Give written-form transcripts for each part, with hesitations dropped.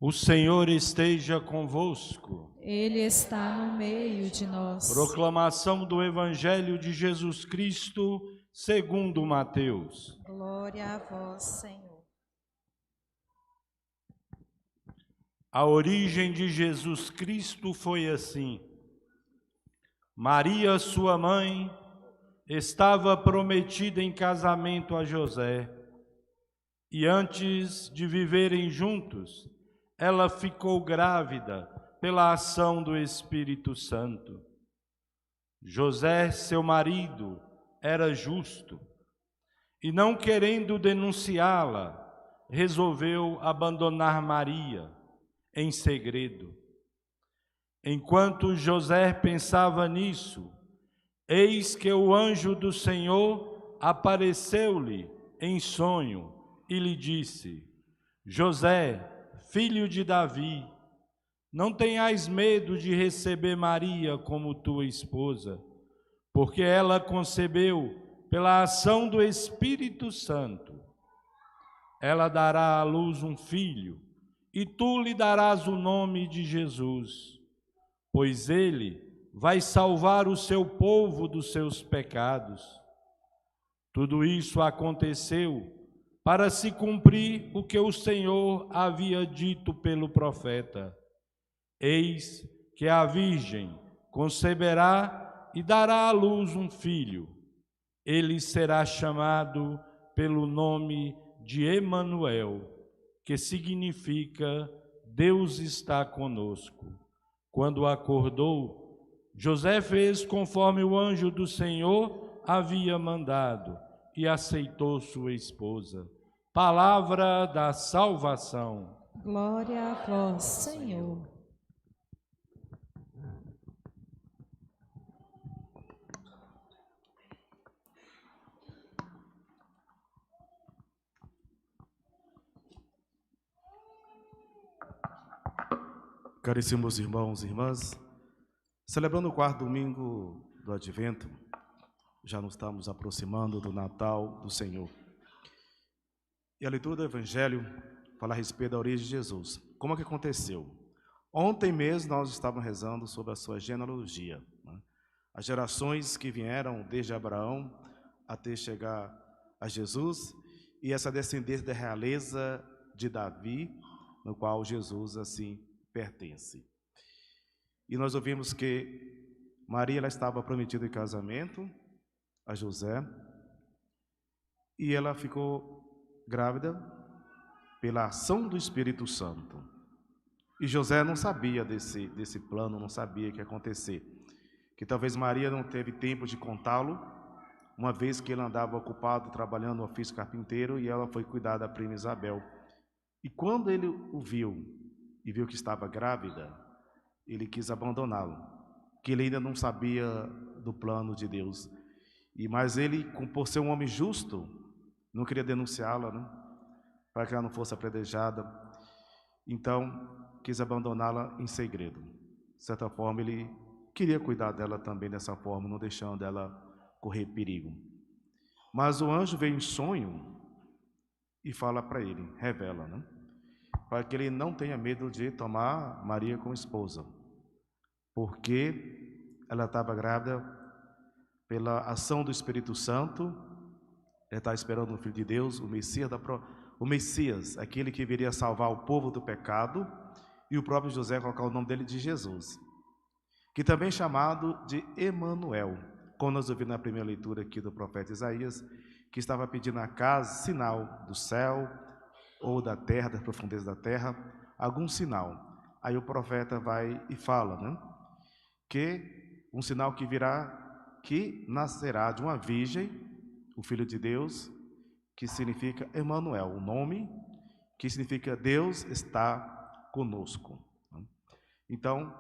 O Senhor esteja convosco. Ele está no meio de nós. Proclamação do Evangelho de Jesus Cristo, segundo Mateus. Glória a vós, Senhor. A origem de Jesus Cristo foi assim. Maria, sua mãe, estava prometida em casamento a José, e antes de viverem juntos, ela ficou grávida pela ação do Espírito Santo. José, seu marido, era justo e, não querendo denunciá-la, resolveu abandonar Maria em segredo. Enquanto José pensava nisso, eis que o anjo do Senhor apareceu-lhe em sonho e lhe disse: José, filho de Davi, não tenhais medo de receber Maria como tua esposa, porque ela concebeu pela ação do Espírito Santo. Ela dará à luz um filho, e tu lhe darás o nome de Jesus, pois ele vai salvar o seu povo dos seus pecados. Tudo isso aconteceu para se cumprir o que o Senhor havia dito pelo profeta: eis que a virgem conceberá e dará à luz um filho. Ele será chamado pelo nome de Emanuel, que significa Deus está conosco. Quando acordou, José fez conforme o anjo do Senhor havia mandado e aceitou sua esposa. Palavra da salvação. Glória a vós, Senhor. Caríssimos irmãos e irmãs, celebrando o quarto domingo do Advento, já nos estamos aproximando do Natal do Senhor. E a leitura do Evangelho fala a respeito da origem de Jesus. Como é que aconteceu? Ontem mesmo nós estávamos rezando sobre a sua genealogia, né? As gerações que vieram desde Abraão até chegar a Jesus, e essa descendência da realeza de Davi, no qual Jesus assim pertence. E nós ouvimos que Maria ela estava prometida em casamento a José, e ela ficou grávida pela ação do Espírito Santo. E José não sabia desse plano, não sabia o que ia acontecer. Que talvez Maria não teve tempo de contá-lo, uma vez que ele andava ocupado trabalhando no ofício carpinteiro, e ela foi cuidar da prima Isabel. E quando ele o viu, e viu que estava grávida, ele quis abandoná-lo, que ele ainda não sabia do plano de Deus. Mas ele, por ser um homem justo, não queria denunciá-la, né? Para que ela não fosse apredejada. Então, quis abandoná-la em segredo. De certa forma, ele queria cuidar dela também dessa forma, não deixando ela correr perigo. Mas o anjo veio em sonho e fala para ele, revela, né? Para que ele não tenha medo de tomar Maria como esposa, porque ela estava grávida pela ação do Espírito Santo. Ela estava esperando o Filho de Deus, o Messias, aquele que viria salvar o povo do pecado, e o próprio José colocar o nome dele de Jesus, que também é chamado de Emanuel, como nós ouvimos na primeira leitura aqui do profeta Isaías, que estava pedindo a casa, sinal do céu, ou da terra, da profundeza da terra, algum sinal. Aí o profeta vai e fala, né? Que um sinal que virá, que nascerá de uma virgem, o Filho de Deus, que significa Emanuel, o nome que significa Deus está conosco. Então,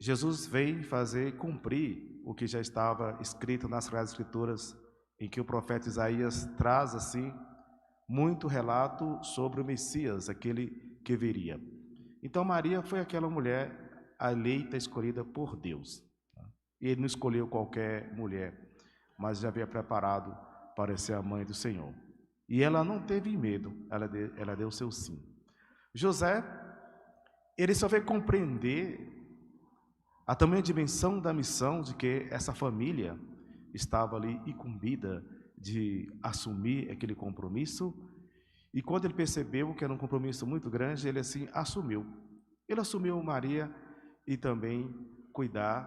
Jesus veio fazer cumprir o que já estava escrito nas Sagradas Escrituras, em que o profeta Isaías traz assim muito relato sobre o Messias, aquele que viria. Então Maria foi aquela mulher eleita, escolhida por Deus. E ele não escolheu qualquer mulher, mas já havia preparado para ser a mãe do Senhor. E ela não teve medo, ela deu seu sim. José ele só vai compreender a tamanha dimensão da missão de que essa família estava ali incumbida de assumir aquele compromisso. E quando ele percebeu que era um compromisso muito grande, ele assim assumiu. Ele assumiu Maria e também cuidar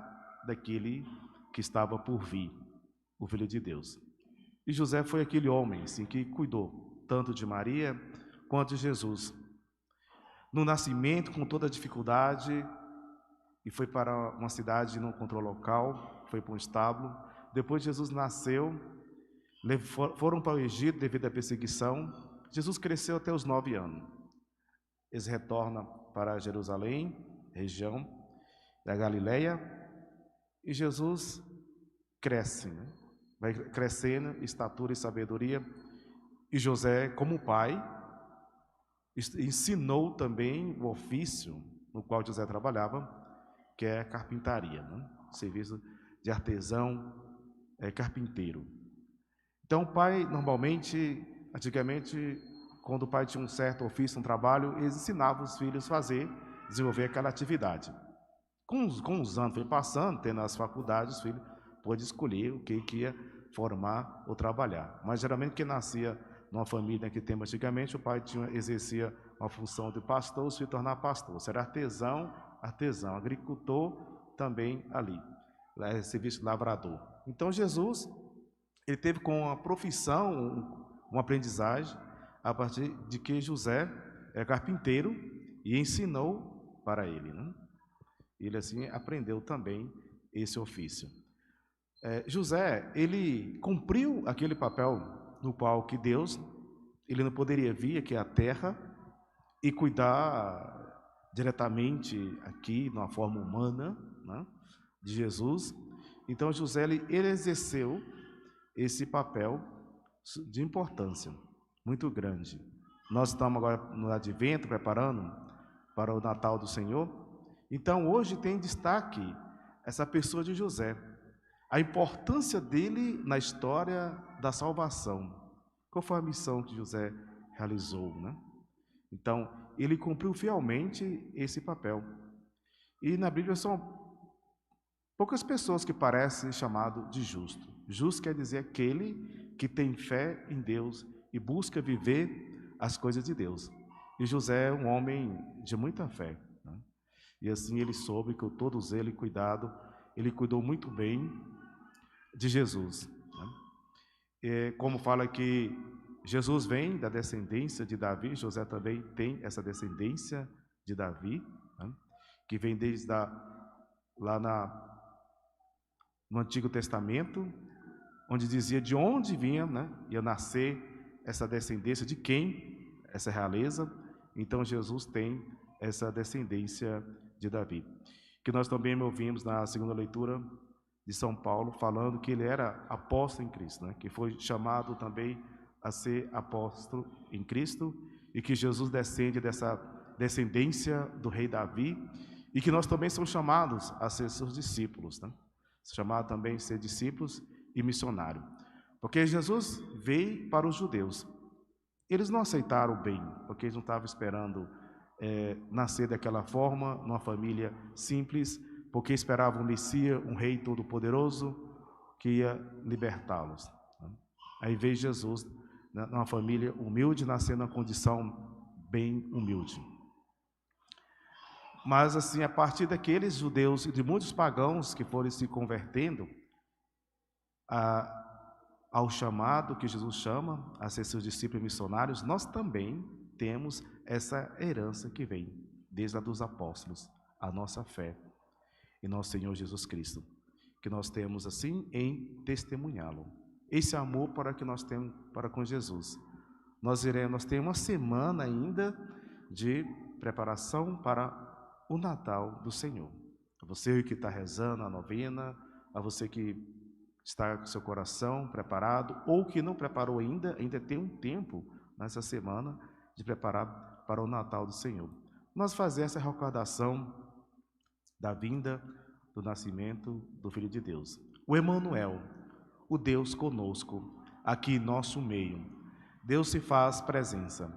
daquele que estava por vir, o Filho de Deus. E José foi aquele homem assim, que cuidou tanto de Maria quanto de Jesus. No nascimento, com toda a dificuldade, e foi para uma cidade, não encontrou local, foi para um estábulo. Depois Jesus nasceu, foram para o Egito devido à perseguição. Jesus cresceu até os 9 anos. Eles retornam para Jerusalém, região da Galileia, e Jesus cresce, né? Vai crescendo em estatura e sabedoria. E José, como pai, ensinou também o ofício no qual José trabalhava, que é a carpintaria, né? Serviço de artesão, carpinteiro. Então o pai, normalmente, antigamente, quando o pai tinha um certo ofício, um trabalho, eles ensinavam os filhos a fazer, desenvolver aquela atividade. Com os anos foi passando, tendo as faculdades, os filhos pôde escolher o que ia formar ou trabalhar. Mas geralmente quem nascia numa família que tem antigamente, o pai exercia uma função de pastor, se tornar pastor. Será artesão, agricultor também ali, serviço de lavrador. Então Jesus, ele teve com a profissão uma aprendizagem a partir de que José é carpinteiro e ensinou para ele, né? Ele assim aprendeu também esse ofício. José, ele cumpriu aquele papel no qual que Deus, ele não poderia vir aqui à terra e cuidar diretamente aqui, de uma forma humana, né, de Jesus. Então José, ele exerceu esse papel de importância muito grande. Nós estamos agora no Advento, preparando para o Natal do Senhor. Então hoje tem destaque essa pessoa de José, a importância dele na história da salvação. Qual foi a missão que José realizou, né? Então, ele cumpriu fielmente esse papel. E na Bíblia são poucas pessoas que parecem chamado de justo. Justo quer dizer aquele que tem fé em Deus e busca viver as coisas de Deus. E José é um homem de muita fé, né? E assim ele soube que todos ele cuidou muito bem de Jesus, né? E como fala que Jesus vem da descendência de Davi, José também tem essa descendência de Davi, né? Que vem desde no Antigo Testamento, onde dizia de onde vinha, né, ia nascer essa descendência, de quem, essa realeza. Então Jesus tem essa descendência de Davi. Que nós também ouvimos na segunda leitura de São Paulo, falando que ele era apóstolo em Cristo, né, que foi chamado também a ser apóstolo em Cristo, e que Jesus descende dessa descendência do rei Davi, e que nós também somos chamados a ser seus discípulos, né? Chamado também a ser discípulos e missionário. Porque Jesus veio para os judeus. Eles não aceitaram o bem, porque eles não estavam esperando nascer daquela forma, numa família simples, porque esperavam um Messias, um rei todo-poderoso, que ia libertá-los. Aí veio Jesus, numa família humilde, nascendo numa condição bem humilde. Mas assim, a partir daqueles judeus e de muitos pagãos que foram se convertendo ao chamado que Jesus chama a ser seus discípulos missionários, nós também temos essa herança que vem desde a dos apóstolos, a nossa fé em nosso Senhor Jesus Cristo, que nós temos assim em testemunhá-lo. Esse amor para que nós temos para com Jesus. Nós temos uma semana ainda de preparação para o Natal do Senhor. A você que está rezando a novena, a você que está com seu coração preparado, ou que não preparou ainda tem um tempo nessa semana de preparar para o Natal do Senhor. Nós fazemos essa recordação da vinda, do nascimento do Filho de Deus. O Emanuel, o Deus conosco, aqui em nosso meio. Deus se faz presença.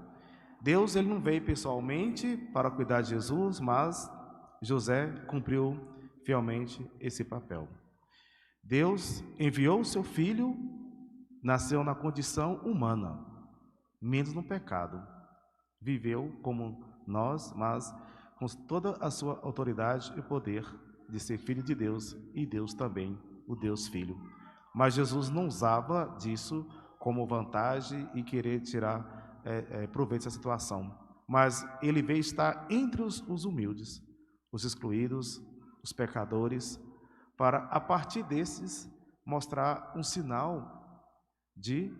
Deus ele não veio pessoalmente para cuidar de Jesus, mas José cumpriu fielmente esse papel. Deus enviou o seu filho, nasceu na condição humana, menos no pecado. Viveu como nós, mas com toda a sua autoridade e poder de ser filho de Deus e Deus também, o Deus Filho. Mas Jesus não usava disso como vantagem e querer tirar proveito dessa situação. Mas ele veio estar entre os humildes, os excluídos, os pecadores, para a partir desses mostrar um sinal de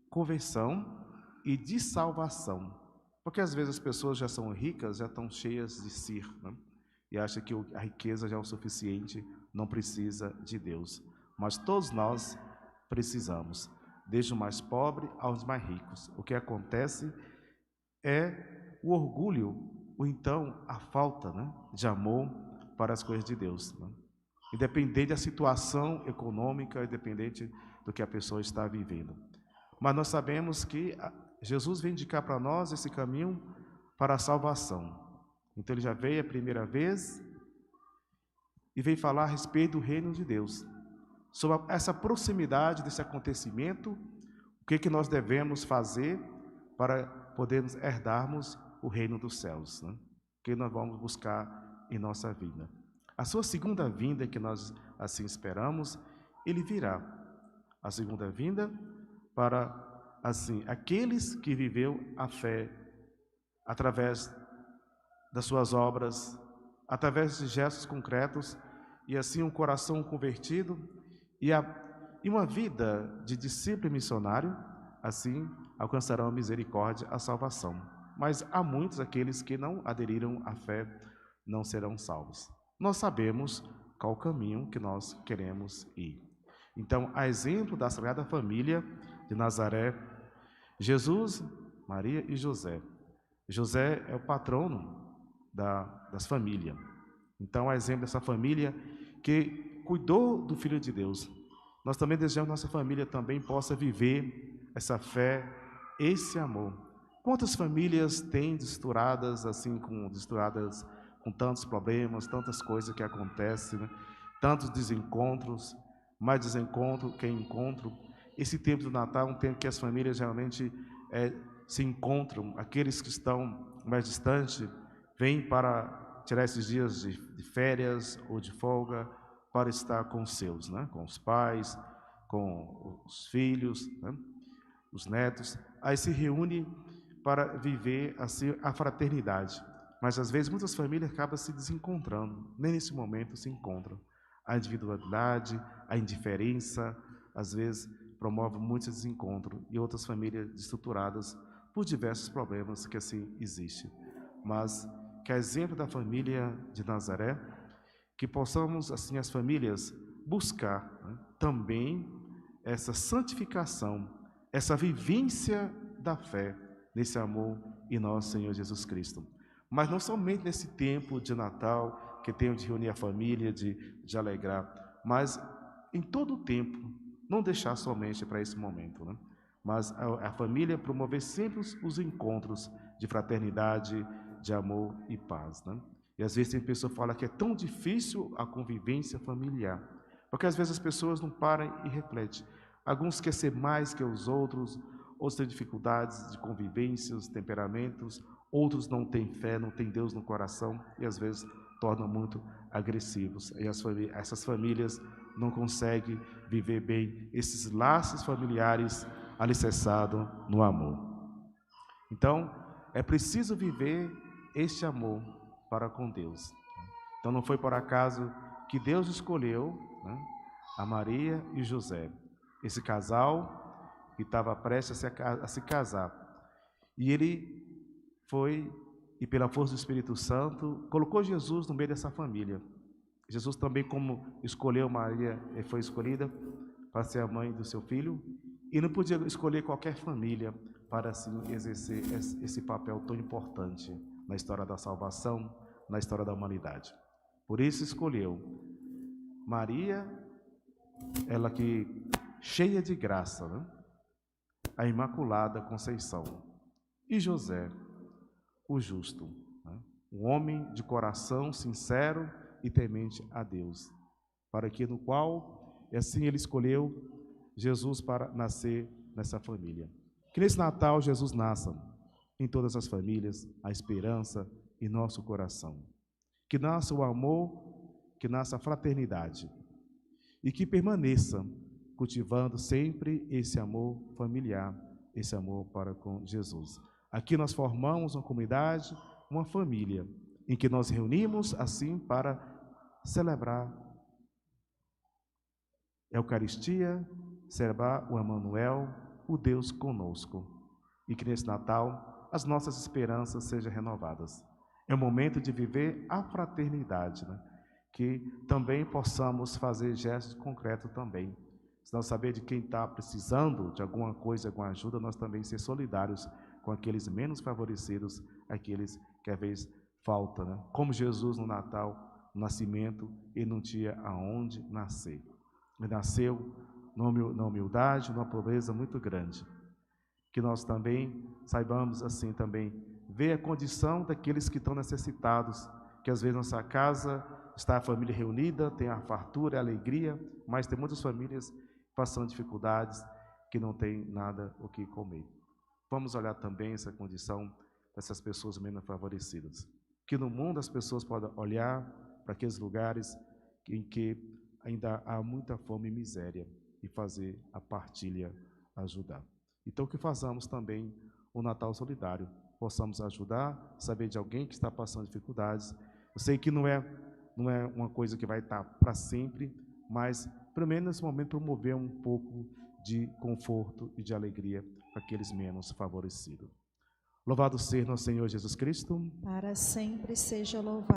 conversão e de salvação. Porque às vezes as pessoas já são ricas, já estão cheias de si, né? E acham que a riqueza já é o suficiente, não precisa de Deus. Mas todos nós precisamos, desde o mais pobre aos mais ricos. O que acontece é o orgulho, ou então a falta, né, de amor para as coisas de Deus, né? Independente da situação econômica, independente do que a pessoa está vivendo. Mas nós sabemos que Jesus vem indicar para nós esse caminho para a salvação. Então ele já veio a primeira vez e veio falar a respeito do reino de Deus. Sobre essa proximidade desse acontecimento, o que nós devemos fazer para podermos herdarmos o reino dos céus, né? O que nós vamos buscar em nossa vida. A sua segunda vinda, que nós assim esperamos, ele virá. A segunda vinda para, assim, aqueles que viveu a fé através das suas obras, através de gestos concretos, e assim um coração convertido, e uma vida de discípulo missionário, assim alcançarão a misericórdia, a salvação. Mas há muitos aqueles que não aderiram à fé, não serão salvos. Nós sabemos qual o caminho que nós queremos ir. Então, a exemplo da Sagrada Família de Nazaré, Jesus, Maria e José. José é o patrono das famílias. Então, a exemplo dessa família que cuidou do Filho de Deus. Nós também desejamos que nossa família também possa viver essa fé, esse amor. Quantas famílias têm misturadas com tantos problemas, tantas coisas que acontecem, né? Tantos desencontros, mais desencontro que encontro. Esse tempo do Natal é um tempo que as famílias geralmente se encontram. Aqueles que estão mais distantes vêm para tirar esses dias de férias ou de folga para estar com os seus, né? Com os pais, com os filhos, né? Os netos. Aí se reúne para viver assim a fraternidade. Mas às vezes muitas famílias acabam se desencontrando, nem nesse momento se encontram. A individualidade, a indiferença, às vezes promove muitos desencontros e outras famílias destruturadas por diversos problemas que assim existem. Mas que a exemplo da família de Nazaré, que possamos assim as famílias buscar, né, também essa santificação, essa vivência da fé nesse amor em nosso Senhor Jesus Cristo. Mas não somente nesse tempo de Natal, que temos de reunir a família, de alegrar, mas em todo o tempo, não deixar somente para esse momento, né? Mas a família promover sempre os encontros de fraternidade, de amor e paz, né? E às vezes tem pessoa que fala que é tão difícil a convivência familiar, porque às vezes as pessoas não param e refletem. Alguns querem ser mais que os outros têm dificuldades de convivência, os temperamentos, outros não têm fé, não têm Deus no coração e às vezes tornam muito agressivos. E essas famílias não conseguem viver bem esses laços familiares alicerçados no amor. Então, é preciso viver este amor para com Deus. Então, não foi por acaso que Deus escolheu, né, a Maria e José, esse casal que estava prestes a se casar. E ele foi, e pela força do Espírito Santo, colocou Jesus no meio dessa família. Jesus também, como escolheu Maria, foi escolhida para ser a mãe do seu filho, e não podia escolher qualquer família para assim exercer esse papel tão importante na história da salvação, na história da humanidade. Por isso escolheu Maria, ela que cheia de graça, né? A Imaculada Conceição, e José, o justo, né? Um homem de coração sincero e temente a Deus, para que no qual, assim ele escolheu Jesus para nascer nessa família. Que nesse Natal Jesus nasça em todas as famílias, a esperança em nosso coração. Que nasça o amor, que nasça a fraternidade e que permaneça cultivando sempre esse amor familiar, esse amor para com Jesus. Aqui nós formamos uma comunidade, uma família, em que nós reunimos assim para celebrar a Eucaristia, celebrar o Emmanuel, o Deus conosco. E que nesse Natal as nossas esperanças sejam renovadas. É o momento de viver a fraternidade, né? Que também possamos fazer gestos concretos também. Se nós saber de quem está precisando de alguma coisa, alguma ajuda, nós também ser solidários com aqueles menos favorecidos, aqueles que às vezes falta, né? Como Jesus no Natal, no nascimento, ele não tinha aonde nascer. Ele nasceu na humildade, numa pobreza muito grande. Que nós também saibamos assim também ver a condição daqueles que estão necessitados, que às vezes nossa casa está a família reunida, tem a fartura, a alegria, mas tem muitas famílias passando dificuldades, que não tem nada o que comer. Vamos olhar também essa condição dessas pessoas menos favorecidas. Que no mundo as pessoas podem olhar para aqueles lugares em que ainda há muita fome e miséria e fazer a partilha, ajudar. Então que façamos também o Natal solidário, possamos ajudar, saber de alguém que está passando dificuldades. Eu sei que não é uma coisa que vai estar para sempre, mas pelo menos nesse momento promover um pouco de conforto e de alegria para aqueles menos favorecidos. Louvado seja nosso Senhor Jesus Cristo. Para sempre seja louvado.